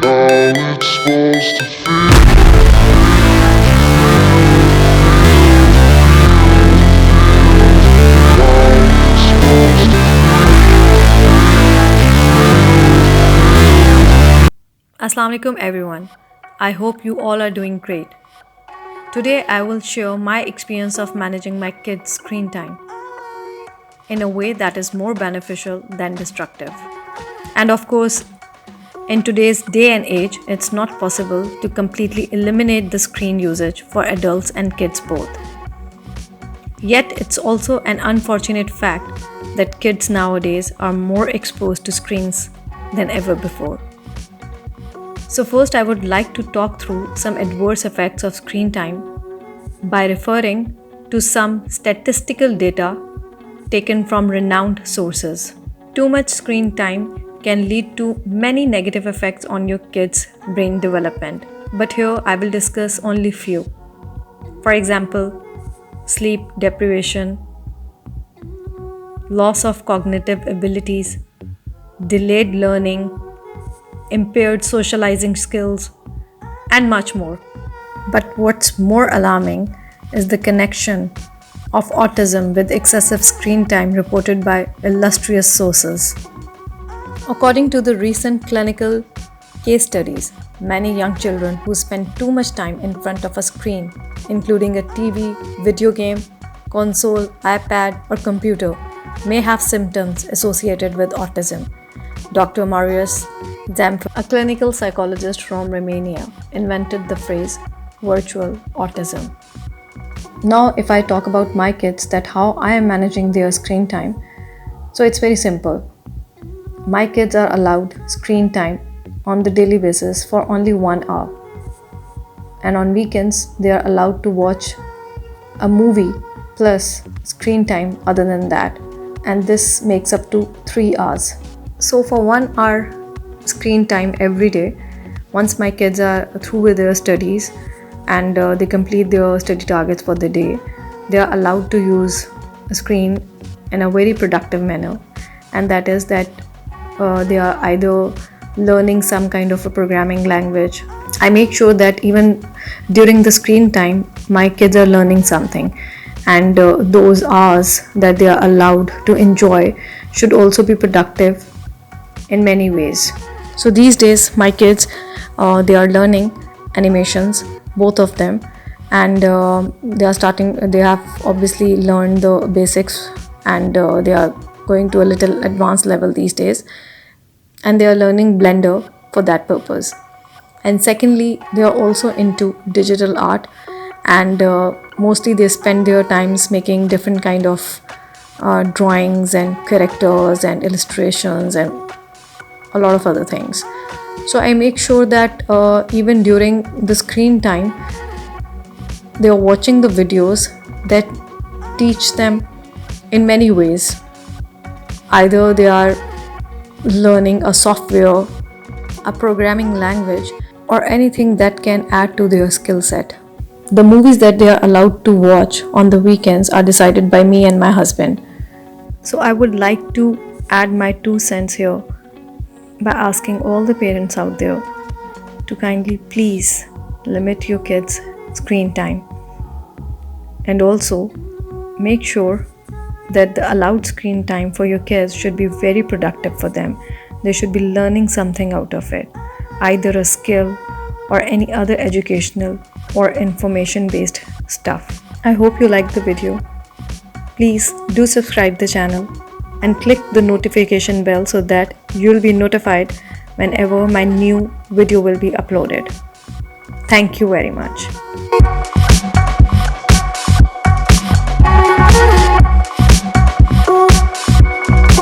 it's supposed to feel. It's supposed to. Assalamu alaikum everyone. I hope you all are doing great. Today I will share my experience of managing my kids' screen time in a way that is more beneficial than destructive. And of course, in today's day and age, it's not possible to completely eliminate the screen usage for adults and kids both. Yet, it's also an unfortunate fact that kids nowadays are more exposed to screens than ever before. So, first, I would like to talk through some adverse effects of screen time by referring to some statistical data taken from renowned sources. Too much screen time can lead to many negative effects on your kids' brain development, but here I will discuss only few. For example, sleep deprivation, loss of cognitive abilities, delayed learning, impaired socializing skills, and much more. But what's more alarming is the connection of autism with excessive screen time reported by illustrious sources. According to the recent clinical case studies, many young children who spend too much time in front of a screen, including a TV, video game, console, iPad, or computer, may have symptoms associated with autism. Dr. Marius Zamfir, a clinical psychologist from Romania, invented the phrase virtual autism. Now, if I talk about my kids, that how I am managing their screen time, so it's very simple. My kids are allowed screen time on the daily basis for only 1 hour. And on weekends, they are allowed to watch a movie plus screen time other than that. And this makes up to 3 hours. So for 1 hour screen time every day, once my kids are through with their studies and they complete their study targets for the day, they are allowed to use a screen in a very productive manner. And that is that they are either learning some kind of a programming language. I make sure that even during the screen time, my kids are learning something. And those hours that they are allowed to enjoy should also be productive in many ways. So these days, my kids, they are learning animations, both of them. And they have obviously learned the basics and they are going to a little advanced level these days, and they are learning Blender for that purpose. And secondly, they are also into digital art, and mostly they spend their times making different kind of drawings and characters and illustrations and a lot of other things. So I make sure that even during the screen time, they are watching the videos that teach them in many ways. Either they are learning a software, a programming language, or anything that can add to their skill set. The movies that they are allowed to watch on the weekends are decided by me and my husband. So I would like to add my 2 cents here by asking all the parents out there to kindly please limit your kids' screen time. And also make sure that the allowed screen time for your kids should be very productive for them. They should be learning something out of it, either a skill or any other educational or information based stuff. I hope you liked the video. Please do subscribe the channel and click the notification bell so that you'll be notified whenever my new video will be uploaded. Thank you very much.